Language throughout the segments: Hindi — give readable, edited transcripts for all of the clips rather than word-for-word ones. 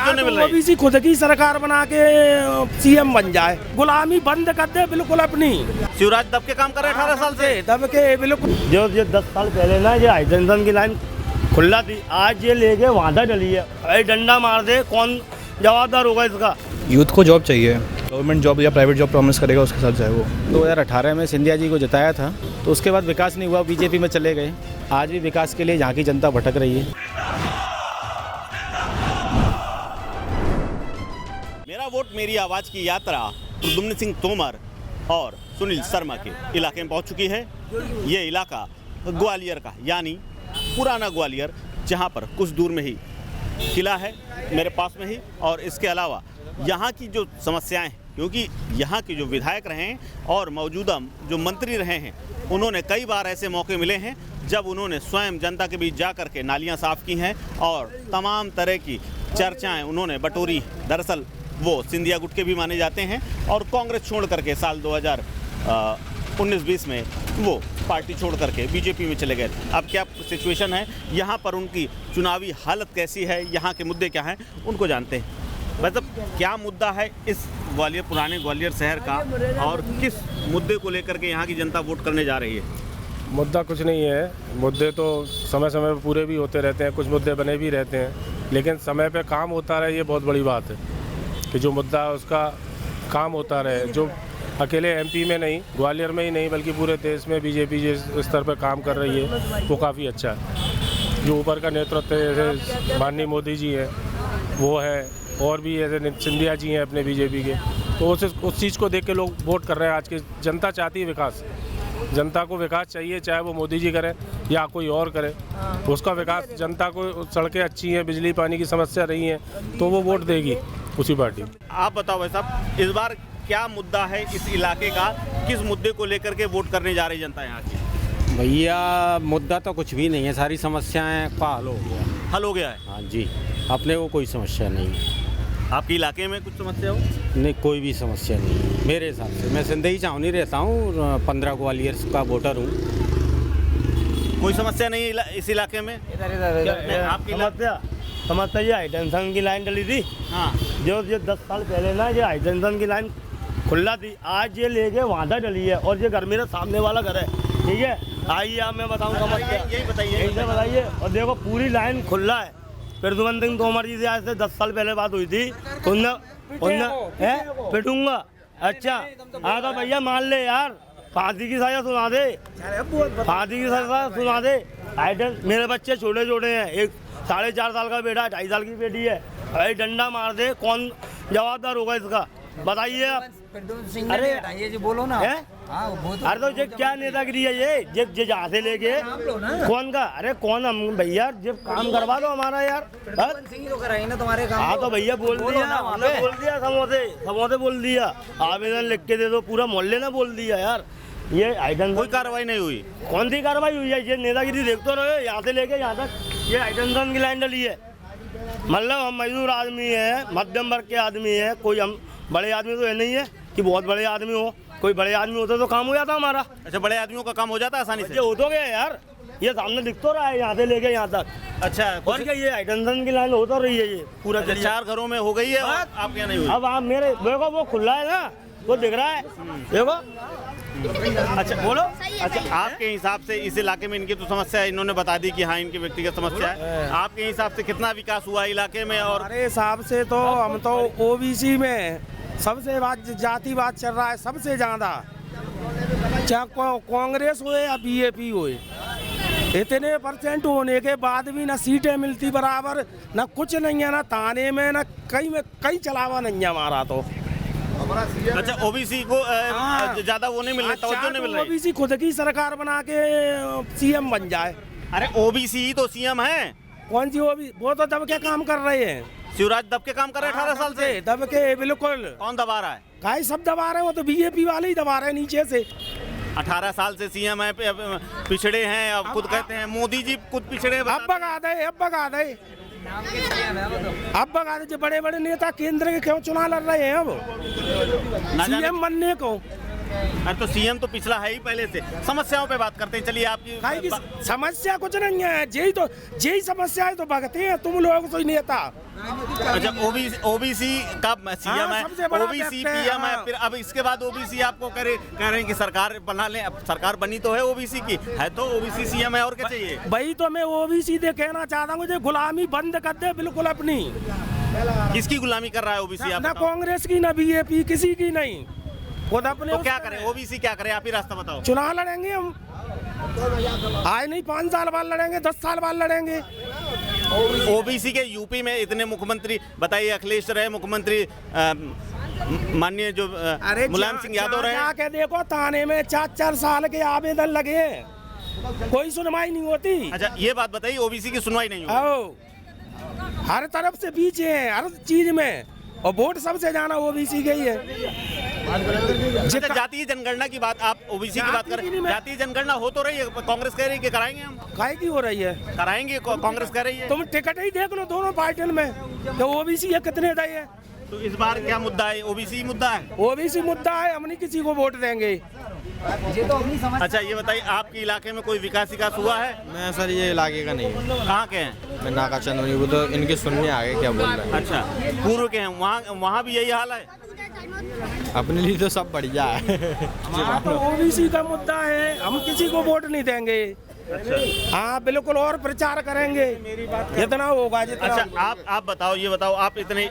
क्यों नहीं मिल रही? ओबीसी खुद की सरकार बना के सीएम बन जाए, गुलामी बंद कर दे बिल्कुल अपनी। शिवराज दब के काम कर रहे हैं 18 साल से। दब के बिल्कुल। जो 10 साल पहले ना ये हाईटेंशन की लाइन खुला थी, आज ये लेके वादा डली है। अरे डंडा मार दे, कौन जवाबदार होगा इसका? यूथ को जॉब चाहिए, गवर्नमेंट जॉब या प्राइवेट जॉब प्रॉमिस करेगा उसके साथ जाए वो। 2018 में सिंधिया जी को जिताया था, तो उसके बाद विकास नहीं हुआ, बीजेपी में चले गए। आज भी विकास के लिए यहाँ की जनता भटक रही है। मेरा वोट मेरी आवाज़ की यात्रा प्रद्युम्न सिंह तोमर और सुनील शर्मा के इलाके में पहुंच चुकी है। ये इलाका ग्वालियर का, यानी पुराना ग्वालियर, जहां पर कुछ दूर में ही किला है मेरे पास में ही। और इसके अलावा यहाँ की जो समस्याएं हैं, क्योंकि यहाँ के जो विधायक रहे हैं और मौजूदा जो मंत्री रहे हैं, उन्होंने कई बार ऐसे मौके मिले हैं जब उन्होंने स्वयं जनता के बीच जा कर के नालियाँ साफ़ की हैं और तमाम तरह की चर्चाएं उन्होंने बटोरी। दरअसल वो सिंधिया गुट के भी माने जाते हैं और कांग्रेस छोड़ करके साल 2019-20 में वो पार्टी छोड़ करके बीजेपी में चले गए। अब क्या सिचुएशन है यहाँ पर, उनकी चुनावी हालत कैसी है, यहाँ के मुद्दे क्या हैं, उनको जानते हैं। मतलब क्या मुद्दा है इस ग्वालियर, पुराने ग्वालियर शहर का, और किस मुद्दे को लेकर के यहाँ की जनता वोट करने जा रही है? मुद्दा कुछ नहीं है। मुद्दे तो समय समय पर पूरे भी होते रहते हैं, कुछ मुद्दे बने भी रहते हैं, लेकिन समय पे काम होता रहे, ये बहुत बड़ी बात है कि जो मुद्दा है उसका काम होता रहे। जो अकेले एमपी में नहीं, ग्वालियर में ही नहीं, बल्कि पूरे देश में बीजेपी जिस स्तर पर काम कर रही है वो काफ़ी अच्छा है। जो ऊपर का नेतृत्व है, जैसे माननीय मोदी जी है वो है, और भी ऐसे सिंधिया जी हैं अपने बीजेपी के, तो उस चीज़ को देख के लोग वोट कर रहे हैं। आज की जनता चाहती है विकास, जनता को विकास चाहिए, चाहे वो मोदी जी करें या कोई और करे, उसका विकास। जनता को सड़कें अच्छी हैं, बिजली पानी की समस्या रही है, तो वो वोट देगी उसी पार्टी। आप बताओ भाई साहब, इस बार क्या मुद्दा है इस इलाके का, किस मुद्दे को लेकर के वोट करने जा रही जनता यहाँ की? भैया मुद्दा तो कुछ भी नहीं है, सारी समस्याएं का हल हो गया। हल हो गया है? हाँ जी, अपने को कोई समस्या नहीं है। आपके इलाके में कुछ समस्या हो? नहीं, कोई भी समस्या नहीं है मेरे हिसाब से। मैं सिंधई चावनी रहता हूँ, 15 ग्वालियर का वोटर हूँ। कोई समस्या नहीं इस इलाके में? आपकी समस्या ये हाईटेंशन की लाइन डली थी। हाँ, जो 10 साल पहले ना ये हाईटेंशन की लाइन खुला थी, आज ये लेके वादा डली है। और ये घर मेरे सामने वाला घर है, ठीक है? आइए आप मैं बताऊँ समस्या, यही बताइए। बताइए। और देखो पूरी लाइन खुला है। प्रद्युम्न सिंह तोमर जी से आज से 10 साल पहले बात हुई थी, उनने पिटूंगा। अच्छा, हाँ तो भैया मान ले यार, फांसी की सजा सुना दे, फांसी की सजा सुना दे। मेरे बच्चे छोटे छोटे हैं, एक 4.5 साल का बेटा, 2.5 साल की बेटी है। अरे डंडा मार दे, कौन जवाबदार होगा इसका? बताइए आप। अरे जी बोलो ना। अरे तो ये क्या नेतागिरी है ये जहाँ से लेके कौन का? अरे कौन हम भैया, जब काम करवा दो हमारा यार। तो कराई ना तुम्हारे काम। हाँ तो भैया बोल दिया, हमने बोल दिया, समोसे बोल दिया, आवेदन लिख के दे दो, पूरा मोहल्ले ने बोल दिया यार। ये हाईटेंशन कोई कार्रवाई नहीं हुई? कौन सी कार्रवाई हुई है? ये नेतागिरी देखते रहो, यहाँ से लेके यहाँ तक ये हाईटेंशन की लाइन डली है। मतलब हम मजदूर आदमी है, मध्यम वर्ग के आदमी है, कोई हम बड़े आदमी तो है नहीं है कि बहुत बड़े आदमी हो। कोई बड़े आदमी होते तो काम हो जाता हमारा। अच्छा, बड़े आदमियों का काम हो जाता है आसानी से? ये हो तो गया यार, ये सामने दिख तो रहा है, यहाँ से लेके यहाँ तक। अच्छा, और क्या ये हाईटेंशन की लाइन हो तो रही है ये पूरा। 4 घरों में हो गई है, आपके यहाँ नहीं हुई? अब आप मेरे देखो, वो खुला है ना, वो दिख रहा है, देखो। अच्छा बोलो। अच्छा, आपके हिसाब से इस इलाके में इनकी तो समस्या है, इन्होंने बता दी कि हाँ इनकी व्यक्तिगत समस्या है। आपके हिसाब से कितना विकास हुआ इलाके में? और हमारे हिसाब से तो हम तो ओबीसी में सबसे जातिवाद चल रहा है सबसे ज़्यादा, चाहे कांग्रेस हो या बीजेपी हो। इतने परसेंट होने के बाद भी ना सीटें मिलती बराबर, ना कुछ नहीं है, ना थाने में, ना कहीं चलावा नहीं है हमारा तो। अच्छा, ओबीसी को ज्यादा वो नहीं मिल रहा, तवज्जो नहीं मिल रही? ओबीसी खुद की सरकार बना के सीएम बन जाए। अरे ओबीसी ही तो सीएम है। कौन सी ओबीसी? वो तो दब के काम कर रहे हैं। शिवराज दब के काम कर रहे हैं 18 साल से। दब के बिल्कुल। कौन दबा रहा है? काहे सब दबा रहे हैं, वो तो बीजेपी वाले ही दबा रहे हैं नीचे से। 18 साल से सीएम है, पिछड़े हैं, अब खुद कहते हैं मोदी जी खुद पिछड़े। अब भगा दे जो बड़े बड़े नेता केंद्र के क्यों चुनाव लड़ रहे हैं अब सीएम बनने को? अरे तो सीएम तो पिछला है ही पहले से। समस्याओं पे बात करते हैं, चलिए आपकी काहे की समस्या कुछ नहीं है, यही समस्या है तो भगते हैं तुम लोग कोई नेता। अच्छा, ओबीसी का सीएम है, सबसे बड़ा ओबीसी व्यक्ति है, पीएम है, हाँ। फिर अब इसके बाद ओबीसी आपको कह रहे हैं कि सरकार बना ले। अब सरकार बनी तो है ओबीसी की, है तो ओबीसी सीएम है, और क्या चाहिए? भाई तो मैं ओबीसी दे कहना चाहता हूँ जो गुलामी बंद कर दे बिल्कुल अपनी। किसकी गुलामी कर रहा है ओबीसी? आप ना बताओ। कांग्रेस की ना बीजेपी किसी की नहीं, खुद अपने तो क्या करें? ओबीसी क्या करे? आप ही रास्ता बताओ। चुनाव लड़ेंगे हम, आए नहीं 5 साल बाद लड़ेंगे, 10 साल बाद लड़ेंगे। ओबीसी के यूपी में इतने मुख्यमंत्री बताइए, अखिलेश रहे मुख्यमंत्री, माननीय जो मुलायम सिंह यादव रहे। जाके देखो थाने में 4-4 साल के आवेदन लगे हैं, कोई सुनवाई नहीं होती। अच्छा, ये बात बताइए, ओबीसी की सुनवाई नहीं होगी। आओ, हर तरफ से पीछे है हर चीज में, और वोट सबसे ज्यादा ओबीसी के ही है। अच्छा, जातीय जनगणना की बात, आप ओबीसी की बात करें, जातीय जनगणना हो तो रही है, कांग्रेस कह रही है कि कराएंगे हम। काहे की हो रही है? कराएंगे, कांग्रेस कह रही है। तुम टिकट ही देख लो दोनों पार्टियों में, तो ओबीसी है कितने दे है। तो इस बार क्या मुद्दा है? ओबीसी मुद्दा है। ओबीसी मुद्दा है, हम नहीं किसी को वोट देंगे। ये तो अपनी समझ। अच्छा, ये बताइए, आपके इलाके में कोई विकास हुआ है? मैं सर ये इलाके का नहीं है, कहाँ के हैं? मैं नाका चंदनी, वो तो इनके सुनने आ गए क्या बोल रहे हैं। अच्छा, पूर्व के हैं, वहाँ भी यही हाल है। अपने लिए तो सब बढ़िया है। हाँ, तो ओबीसी का मुद्दा है, हम किसी को वोट नहीं देंगे। हाँ बिल्कुल, और प्रचार करेंगे जितना होगा जितना। अच्छा, आप बताओ, ये बताओ, आप इतने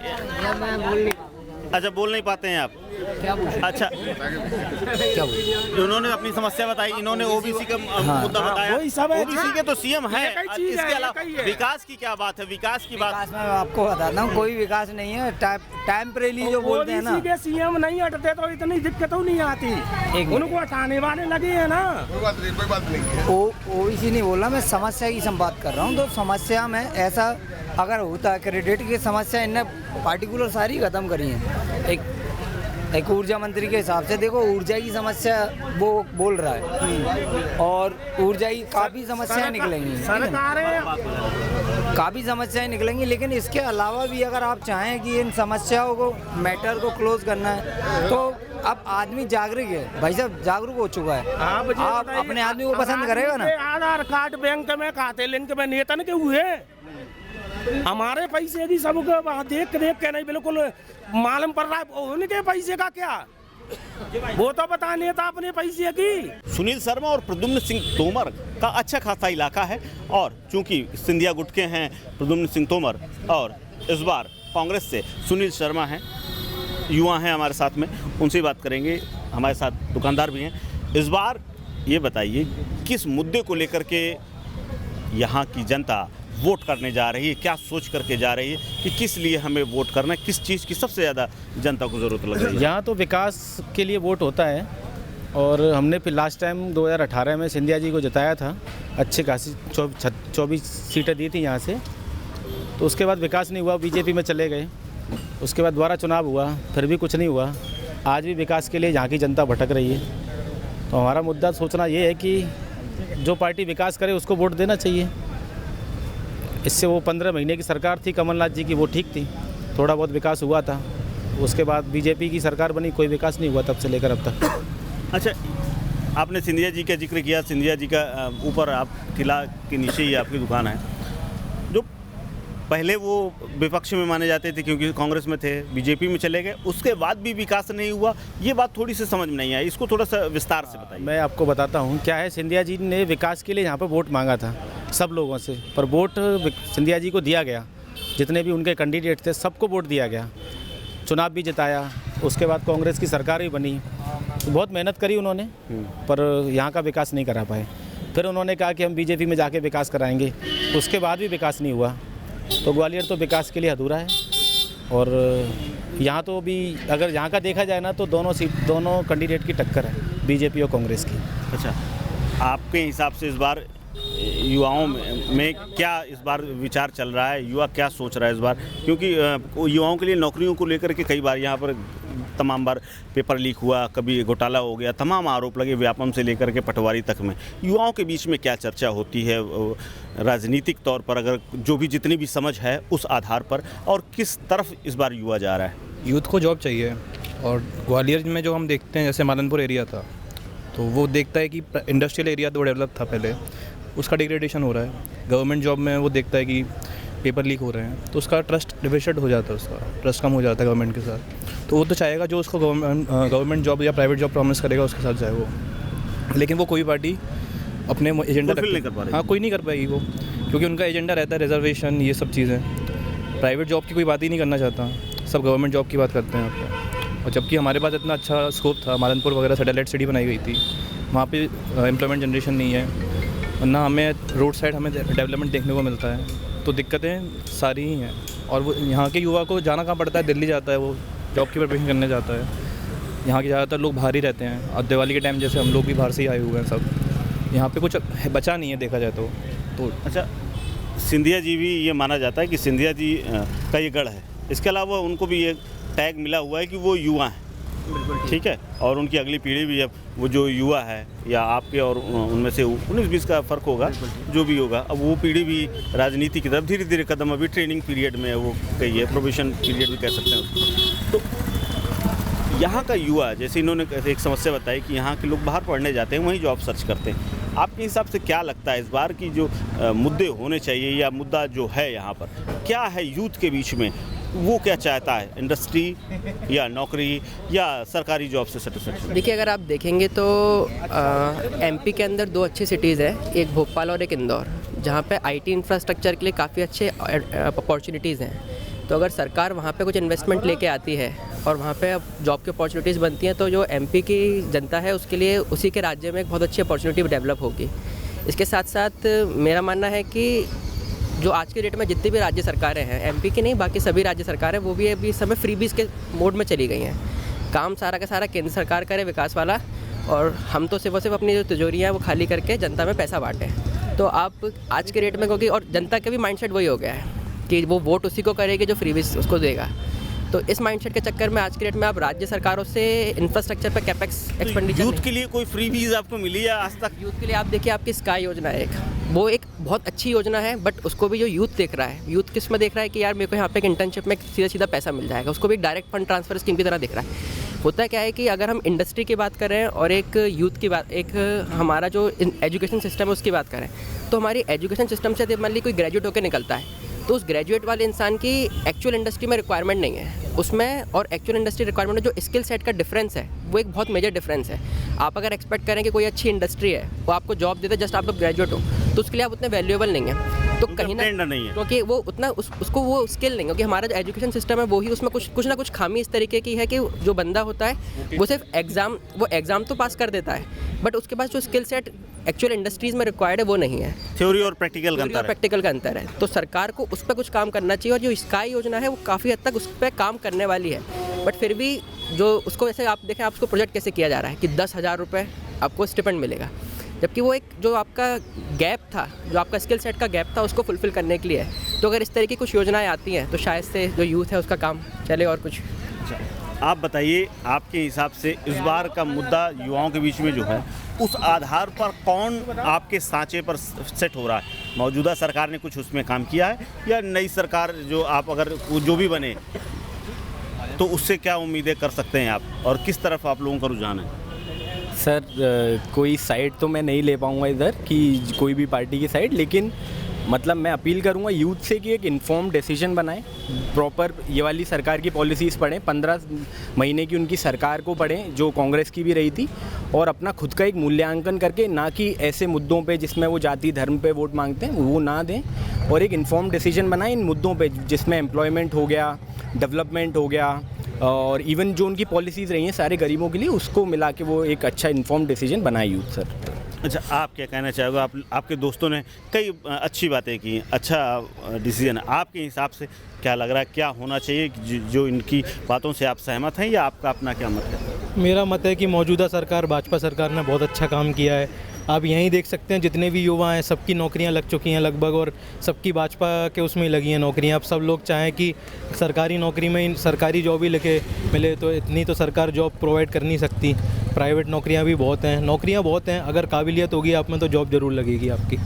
अच्छा बोल नहीं पाते हैं आप? क्या बोल? अच्छा, क्या बोल? उन्होंने अपनी समस्या बताई, इन्होंने ओबीसी का मुद्दा बताया। वही सब है। ओबीसी के तो सीएम है, एक ही चीज है, इसके अलावा एक ही है। विकास की क्या बात है? विकास की बात विकास में आपको बताता हूँ, कोई विकास नहीं है। टेम्परेरी जो बोलते हैं ना, ओबीसी के सीएम नहीं हटते तो इतनी दिक्कत नहीं आती, उनको हटाने वाले लगे हैं ना। ओबीसी नहीं बोल रहा मैं, समस्या की बात कर रहा हूँ। तो समस्या में ऐसा अगर होता है, क्रेडिट की समस्या इनने पार्टिकुलर सारी खत्म करी है। एक ऊर्जा मंत्री के हिसाब से देखो, ऊर्जा की समस्या वो बोल रहा है, और ऊर्जा की काफ़ी समस्याएं निकलेंगी, काफ़ी समस्याएं निकलेंगी। लेकिन इसके अलावा भी अगर आप चाहें कि इन समस्याओं को, मैटर को क्लोज करना है, तो अब आदमी जागरूक है, भाई साहब जागरूक हो चुका है। आप अपने आदमी को पसंद करेगा ना। आधार कार्ड बैंक में खाते लिंक में नेतन के हुए, हमारे पैसे की सबको वहाँ देख के नहीं बिल्कुल मालूम पड़ रहा है उनके पैसे का क्या, वो तो बता नेता अपने पैसे की। सुनील शर्मा और प्रद्युम्न सिंह तोमर का अच्छा खासा इलाका है, और चूंकि सिंधिया गुट के हैं प्रद्युम्न सिंह तोमर, और इस बार कांग्रेस से सुनील शर्मा हैं, युवा हैं हमारे साथ में, उनसे बात करेंगे। हमारे साथ दुकानदार भी हैं। इस बार ये बताइए, किस मुद्दे को लेकर के यहाँ की जनता वोट करने जा रही है, क्या सोच करके जा रही है कि किस लिए हमें वोट करना है, किस चीज़ की सबसे ज़्यादा जनता को ज़रूरत लग रही है? यहाँ तो विकास के लिए वोट होता है, और हमने फिर लास्ट टाइम 2018 में सिंधिया जी को जिताया था, अच्छी खासी 24 सीटें दी थी यहाँ से। तो उसके बाद विकास नहीं हुआ, बीजेपी में चले गए। उसके बाद दोबारा चुनाव हुआ, फिर भी कुछ नहीं हुआ। आज भी विकास के लिए यहाँ की जनता भटक रही है। तो हमारा मुद्दा सोचना ये है कि जो पार्टी विकास करे उसको वोट देना चाहिए। इससे वो 15 महीने की सरकार थी कमलनाथ जी की, वो ठीक थी, थोड़ा बहुत विकास हुआ था। उसके बाद बीजेपी की सरकार बनी, कोई विकास नहीं हुआ तब से लेकर अब तक। अच्छा, आपने सिंधिया जी का जिक्र किया, सिंधिया जी का ऊपर आप किला के नीचे ही आपकी दुकान है, जो पहले वो विपक्ष में माने जाते थे क्योंकि कांग्रेस में थे, बीजेपी में चले गए, उसके बाद भी विकास नहीं हुआ। ये बात थोड़ी सी समझ में नहीं आई, इसको थोड़ा सा विस्तार से बताइए। मैं आपको बताता हूँ क्या है। सिंधिया जी ने विकास के लिए यहाँ पर वोट मांगा था सब लोगों से, पर वोट सिंधिया जी को दिया गया। जितने भी उनके कैंडिडेट थे सबको वोट दिया गया, चुनाव भी जिताया। उसके बाद कांग्रेस की सरकार भी बनी, तो बहुत मेहनत करी उन्होंने, पर यहाँ का विकास नहीं करा पाए। फिर उन्होंने कहा कि हम बीजेपी में जाके विकास कराएंगे, उसके बाद भी विकास नहीं हुआ। तो ग्वालियर तो विकास के लिए अधूरा है। और यहाँ तो भी अगर यहाँ का देखा जाए ना, तो दोनों कैंडिडेट की टक्कर है, बीजेपी और कांग्रेस की। अच्छा, आपके हिसाब से इस बार युवाओं में क्या इस बार विचार चल रहा है, युवा क्या सोच रहा है इस बार? क्योंकि युवाओं के लिए नौकरियों को लेकर के कई बार यहाँ पर तमाम बार पेपर लीक हुआ, कभी घोटाला हो गया, तमाम आरोप लगे व्यापम से लेकर के पटवारी तक में। युवाओं के बीच में क्या चर्चा होती है राजनीतिक तौर पर, अगर जो भी जितनी भी समझ है उस आधार पर, और किस तरफ इस बार युवा जा रहा है? यूथ को जॉब चाहिए, और ग्वालियर में जो हम देखते हैं, जैसे मालनपुर एरिया था, तो वो देखता है कि इंडस्ट्रियल एरिया तो डेवलप था पहले, उसका डिग्रेडेशन हो रहा है। गवर्नमेंट जॉब में वो देखता है कि पेपर लीक हो रहे हैं, तो उसका ट्रस्ट डिफिसिट हो जाता है, उसका ट्रस्ट कम हो जाता है गवर्नमेंट के साथ। तो वो तो चाहेगा जो उसको गवर्नमेंट जॉब या प्राइवेट जॉब प्रॉमिस करेगा उसके साथ जाए वो, लेकिन वो कोई पार्टी अपने एजेंडा नहीं कर पा रही। हाँ, कोई नहीं कर पाएगी वो, क्योंकि उनका एजेंडा रहता है रिजर्वेशन, ये सब चीज़ें। प्राइवेट जॉब की कोई बात ही नहीं करना चाहता, सब गवर्नमेंट जॉब की बात करते हैं यहाँ पर। और जबकि हमारे पास इतना अच्छा स्कोप था, मालनपुर वगैरह सैटेलाइट सिटी बनाई गई थी, वहाँ पे एम्प्लॉयमेंट जनरेशन नहीं है, और ना हमें रोड साइड हमें डेवलपमेंट देखने को मिलता है। तो दिक्कतें सारी ही हैं। और वो यहाँ के युवा को जाना कहाँ पड़ता है, दिल्ली जाता है, वो जॉब की प्रिपरेशन करने जाता है। यहाँ के ज़्यादातर लोग बाहर ही रहते हैं, और दिवाली के टाइम जैसे हम लोग भी बाहर से ही आए हुए हैं सब, यहाँ पे कुछ बचा नहीं है देखा जाए तो। अच्छा, सिंधिया जी भी ये माना जाता है कि सिंधिया जी का ये गढ़ है। इसके अलावा उनको भी ये टैग मिला हुआ है कि वो युवा हैं, ठीक है, और उनकी अगली पीढ़ी भी, अब वो जो युवा है या आपके और उनमें से 19-20 का फ़र्क होगा, जो भी होगा, अब वो पीढ़ी भी राजनीति की तरफ धीरे धीरे कदम, अभी ट्रेनिंग पीरियड में वो कही है, प्रोबेशन पीरियड भी कह सकते हैं उसको। तो यहाँ का युवा, जैसे इन्होंने एक समस्या बताई कि यहाँ के लोग बाहर पढ़ने जाते हैं, वहीं जॉब सर्च करते हैं, आपके हिसाब से क्या लगता है इस बार की जो मुद्दे होने चाहिए या मुद्दा जो है यहाँ पर क्या है यूथ के बीच में, वो क्या चाहता है, इंडस्ट्री या नौकरी या सरकारी जॉब से सेटिस्फेक्शन? देखिए, अगर आप देखेंगे तो एमपी के अंदर 2 अच्छी सिटीज़ हैं, एक भोपाल और एक इंदौर, जहाँ पे आईटी इंफ्रास्ट्रक्चर के लिए काफ़ी अच्छे अपॉर्चुनिटीज़ हैं। तो अगर सरकार वहाँ पे कुछ इन्वेस्टमेंट लेके आती है और वहाँ पे अब जॉब की अपॉर्चुनिटीज़ बनती हैं, तो जो एमपी की जनता है उसके लिए उसी के राज्य में एक बहुत अच्छी अपॉर्चुनिटी डेवलप होगी। इसके साथ साथ मेरा मानना है कि जो आज के डेट में जितनी भी राज्य सरकारें हैं, एमपी की नहीं बाकी सभी राज्य सरकारें, वो भी अभी समय फ्रीबीज के मोड में चली गई हैं। काम सारा का सारा केंद्र सरकार करे विकास वाला, और हम तो सिर्फ और सिर्फ अपनी जो तिजोरियाँ हैं वो खाली करके जनता में पैसा बांटें। तो आप आज के रेट में, क्योंकि और जनता का भी माइंडसेट वही हो गया है कि वो वोट उसी को करेगी जो फ्रीबीज उसको देगा। तो इस माइंडसेट के चक्कर में आज के डेट में आप राज्य सरकारों से इंफ्रास्ट्रक्चर पर कैपेक्स एक्सपेंडिचर, यूथ के लिए कोई फ्रीबीज आपको मिली है आज तक? यूथ के लिए आप देखिए, आपकी स्काई योजना है एक, वो एक बहुत अच्छी योजना है, बट उसको भी जो यूथ देख रहा है, यूथ किस में देख रहा है कि यार मेरे को यहाँ पे एक इंटर्नशिप में सीधा सीधा पैसा मिल जाएगा, उसको भी एक डायरेक्ट फंड ट्रांसफर स्कीम की तरह देख रहा है। होता क्या है कि अगर हम इंडस्ट्री की बात करें और एक यूथ की बात, एक हमारा जो एजुकेशन सिस्टम है उसकी बात करें, तो हमारी एजुकेशन सिस्टम से मान ली कोई ग्रेजुएट होकर निकलता है, तो उस ग्रेजुएट वाले इंसान की एक्चुअल इंडस्ट्री में रिक्वायरमेंट नहीं है उसमें, और एक्चुअल इंडस्ट्री रिक्वायरमेंट में जो स्किल सेट का डिफरेंस है वो एक बहुत मेजर डिफरेंस है। आप अगर एक्सपेक्ट करें कि कोई अच्छी इंडस्ट्री है वो आपको जॉब देते जस्ट आप ग्रेजुएट हो, तो उसके लिए आप उतने वैल्यूएबल नहीं है। तो कहीं ना नहीं है, क्योंकि वो उतना उसको वो स्किल नहीं, क्योंकि हमारा जो एजुकेशन सिस्टम है वो ही उसमें कुछ ना कुछ खामी इस तरीके की है कि जो बंदा होता है वो सिर्फ एग्ज़ाम तो पास कर देता है, बट उसके पास जो स्किल सेट एक्चुअल इंडस्ट्रीज़ में रिक्वायर्ड है वो नहीं है। थ्योरी और प्रैक्टिकल का अंतर है। तो सरकार को उस पर कुछ काम करना चाहिए, और जो स्काई योजना है वो काफ़ी हद तक उस पर काम करने वाली है। बट फिर भी जो उसको, ऐसे आप देखें, आप उसको प्रोजेक्ट कैसे किया जा रहा है कि 10,000 रुपये आपको स्टिपेंड मिलेगा, जबकि वो एक जो आपका गैप था, जो आपका स्किल सेट का गैप था, उसको फुलफ़िल करने के लिए है। तो अगर इस तरह की कुछ योजनाएं आती हैं तो शायद से जो यूथ है उसका काम चले। और कुछ आप बताइए, आपके हिसाब से इस बार का मुद्दा युवाओं के बीच में जो है, उस आधार पर कौन आपके सांचे पर सेट हो रहा है? मौजूदा सरकार ने कुछ उसमें काम किया है, या नई सरकार जो आप अगर जो भी बने तो उससे क्या उम्मीदें कर सकते हैं आप, और किस तरफ आप लोगों का रुझान है? सर, कोई साइड तो मैं नहीं ले पाऊँगा इधर कि कोई भी पार्टी की साइड, लेकिन मतलब मैं अपील करूंगा यूथ से कि एक इन्फॉर्म डिसीजन बनाएं, प्रॉपर ये वाली सरकार की पॉलिसीज़ पढ़ें, 15 महीने की उनकी सरकार को पढ़ें जो कांग्रेस की भी रही थी, और अपना खुद का एक मूल्यांकन करके, ना कि ऐसे मुद्दों पे जिसमें वो जाति धर्म पे वोट मांगते हैं वो ना दें, और एक इन्फॉर्म डिसीजन बनाएं इन मुद्दों पे जिसमें एम्प्लॉयमेंट हो गया, डेवलपमेंट हो गया, और इवन जो उनकी पॉलिसीज़ रही हैं सारे गरीबों के लिए, उसको मिला के वो एक अच्छा इन्फॉर्म डिसीजन बनाए यूथ। सर, अच्छा, आप क्या कहना चाहोगे? आपके दोस्तों ने कई अच्छी बातें की, अच्छा डिसीजन, आपके हिसाब से क्या लग रहा है, क्या होना चाहिए? जो इनकी बातों से आप सहमत हैं, या आपका अपना क्या मत है? मेरा मत है कि मौजूदा सरकार, भाजपा सरकार ने बहुत अच्छा काम किया है। आप यहीं देख सकते हैं जितने भी युवा हैं सबकी नौकरियां लग चुकी हैं लगभग, और सबकी भाजपा के उसमें ही लगी हैं नौकरियां। अब सब लोग चाहें कि सरकारी नौकरी में सरकारी जॉब ही लेके मिले, तो इतनी तो सरकार जॉब प्रोवाइड कर नहीं सकती। प्राइवेट नौकरियां भी बहुत हैं, नौकरियां बहुत हैं, अगर काबिलियत होगी आप में तो जॉब ज़रूर लगेगी आपकी,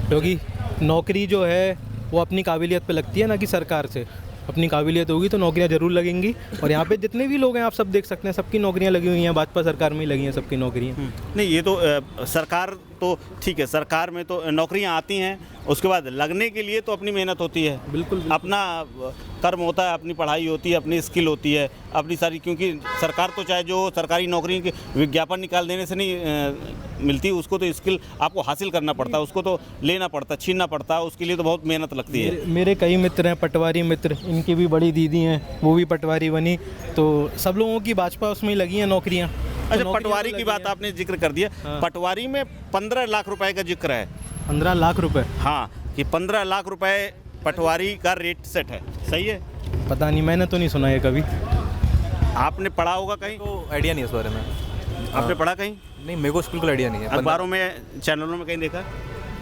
क्योंकि नौकरी जो है वो अपनी काबिलियत पे लगती है, ना कि सरकार से। अपनी काबिलियत होगी तो नौकरियां ज़रूर लगेंगी। और यहाँ पे जितने भी लोग हैं आप सब देख सकते हैं, सबकी नौकरियां लगी हुई हैं, भाजपा सरकार में ही लगी हैं सबकी नौकरियां। नहीं, ये तो सरकार तो ठीक है, सरकार में तो नौकरियां आती हैं, उसके बाद लगने के लिए तो अपनी मेहनत होती है, बिल्कुल अपना कर्म होता है, अपनी पढ़ाई होती है, अपनी स्किल होती है, अपनी सारी, क्योंकि सरकार तो चाहे जो सरकारी नौकरी के विज्ञापन निकाल देने से नहीं मिलती, उसको तो स्किल आपको हासिल करना पड़ता है, उसको तो लेना पड़ता, छीनना पड़ता है, उसके लिए तो बहुत मेहनत लगती है। मेरे कई मित्र हैं पटवारी मित्र, इनकी भी बड़ी दीदी हैं, वो भी पटवारी बनी, तो सब लोगों की भाजपा उसमें ही लगी हैं नौकरियाँ। अच्छा, पटवारी की बात आपने जिक्र कर दिया, पटवारी में 15 लाख रुपए का जिक्र है। 15 लाख रुपए? हाँ, कि 15 लाख रुपए पटवारी का रेट सेट है, सही है? पता नहीं, मैंने तो नहीं सुना है कभी। आपने पढ़ा होगा कहीं? तो आइडिया नहीं है इस बारे में। आपने पढ़ा कहीं? नहीं, मेरे को बिल्कुल आइडिया नहीं है। अखबारों में, चैनलों में कहीं देखा?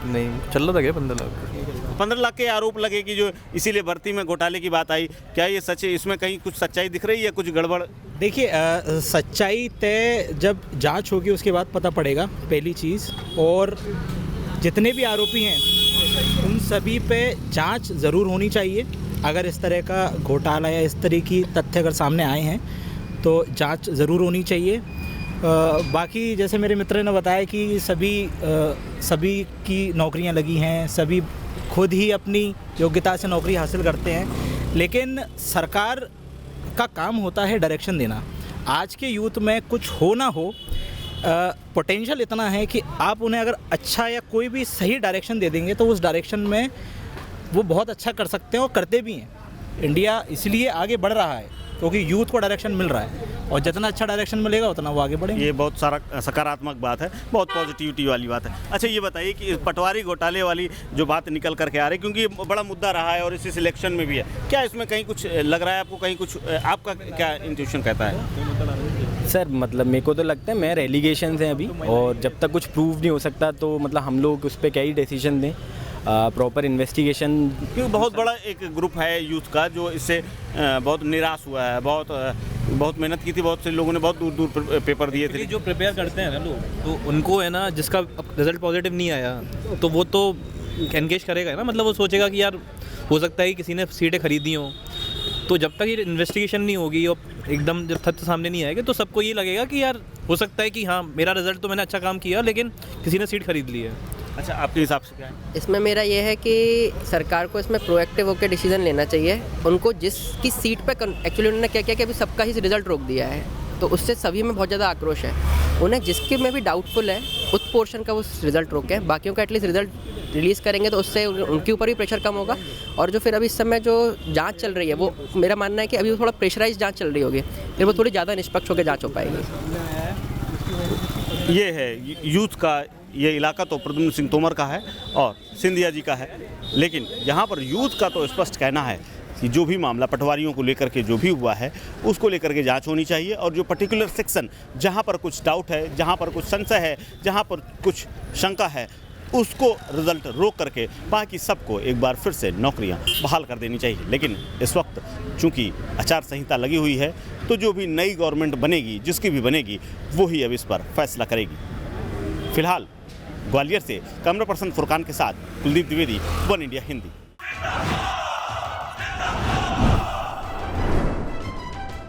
नहीं, चल रहा था क्या 15 लाख? 15 लाख के आरोप लगे कि जो इसीलिए भर्ती में घोटाले की बात आई, क्या ये सच है? इसमें कहीं कुछ सच्चाई दिख रही है, कुछ गड़बड़? देखिए, सच्चाई तय जब जांच होगी उसके बाद पता पड़ेगा, पहली चीज़। और जितने भी आरोपी हैं उन सभी पे जांच ज़रूर होनी चाहिए। अगर इस तरह का घोटाला या इस तरह की तथ्य अगर सामने आए हैं तो जांच ज़रूर होनी चाहिए। बाकी जैसे मेरे मित्र ने बताया कि सभी की नौकरियां लगी हैं, सभी खुद ही अपनी योग्यता से नौकरी हासिल करते हैं, लेकिन सरकार का काम होता है डायरेक्शन देना। आज के यूथ में कुछ हो ना हो, पोटेंशियल इतना है कि आप उन्हें अगर अच्छा या कोई भी सही डायरेक्शन दे देंगे तो उस डायरेक्शन में वो बहुत अच्छा कर सकते हैं और करते भी हैं। इंडिया इसलिए आगे बढ़ रहा है क्योंकि यूथ को डायरेक्शन मिल रहा है, और जितना अच्छा डायरेक्शन मिलेगा उतना वो आगे बढ़ेंगे। ये बहुत सारा सकारात्मक बात है, बहुत पॉजिटिविटी वाली बात है। अच्छा, ये बताइए कि पटवारी घोटाले वाली जो बात निकल करके आ रही है, क्योंकि ये बड़ा मुद्दा रहा है और इसी सिलेक्शन में भी है, क्या इसमें कहीं कुछ लग रहा है आपको? कहीं कुछ आपका क्या इंट्यूशन कहता है? सर मतलब मेरे को तो लगता है मेरे एलिगेशंस हैं अभी, और जब तक कुछ प्रूव नहीं हो सकता तो मतलब हम लोग उस पर क्या ही डिसीजन दें। प्रॉपर इन्वेस्टिगेशन, क्योंकि बहुत बड़ा एक ग्रुप है यूथ का जो इससे बहुत निराश हुआ है, बहुत मेहनत की थी, बहुत से लोगों ने बहुत दूर दूर पेपर दिए थे। जो प्रिपेयर करते हैं ना लोग, तो उनको है ना, जिसका रिजल्ट पॉजिटिव नहीं आया तो वो तो एंगेज करेगा ना, मतलब वो सोचेगा कि यार हो सकता है कि किसी ने सीटें खरीदी हों। तो जब तक ये इन्वेस्टिगेशन नहीं होगी और एकदम जब तथ्य सामने नहीं आएगा तो सबको ये लगेगा कि यार हो सकता है कि हाँ मेरा रिजल्ट तो मैंने अच्छा काम किया लेकिन किसी ने सीट खरीद ली है। अच्छा, आपके हिसाब से क्या है? इसमें मेरा ये है कि सरकार को इसमें प्रोएक्टिव होकर डिसीजन लेना चाहिए। उनको जिसकी सीट पे एक्चुअली उन्होंने क्या किया कि अभी सबका ही रिजल्ट रोक दिया है, तो उससे सभी में बहुत ज़्यादा आक्रोश है। उन्हें जिसके में भी डाउटफुल है उस पोर्शन का वो रिजल्ट रोकें, बाकियों का एटलीस्ट रिजल्ट रिलीज़ करेंगे तो उससे उनके ऊपर भी प्रेशर कम होगा। और जो फिर अभी इस समय जो जांच चल रही है, वो मेरा मानना है कि अभी थोड़ा प्रेशराइज जांच चल रही होगी, फिर वो थोड़ी ज़्यादा निष्पक्ष होकर जांच हो पाएगी। ये है यूथ का, ये इलाका तो प्रद्युम्न सिंह तोमर का है और सिंधिया जी का है, लेकिन यहाँ पर यूथ का तो स्पष्ट कहना है कि जो भी मामला पटवारियों को लेकर के जो भी हुआ है उसको लेकर के जांच होनी चाहिए, और जो पर्टिकुलर सेक्शन जहाँ पर कुछ डाउट है, जहाँ पर कुछ संशय है, जहाँ पर कुछ शंका है, उसको रिजल्ट रोक करके बाकी सबको एक बार फिर से नौकरियां बहाल कर देनी चाहिए। लेकिन इस वक्त चूंकि आचार संहिता लगी हुई है, तो जो भी नई गवर्नमेंट बनेगी, जिसकी भी बनेगी, वो ही अब इस पर फैसला करेगी। फिलहाल ग्वालियर से कैमरा पर्सन फुरकान के साथ कुलदीप द्विवेदी, वन इंडिया हिंदी।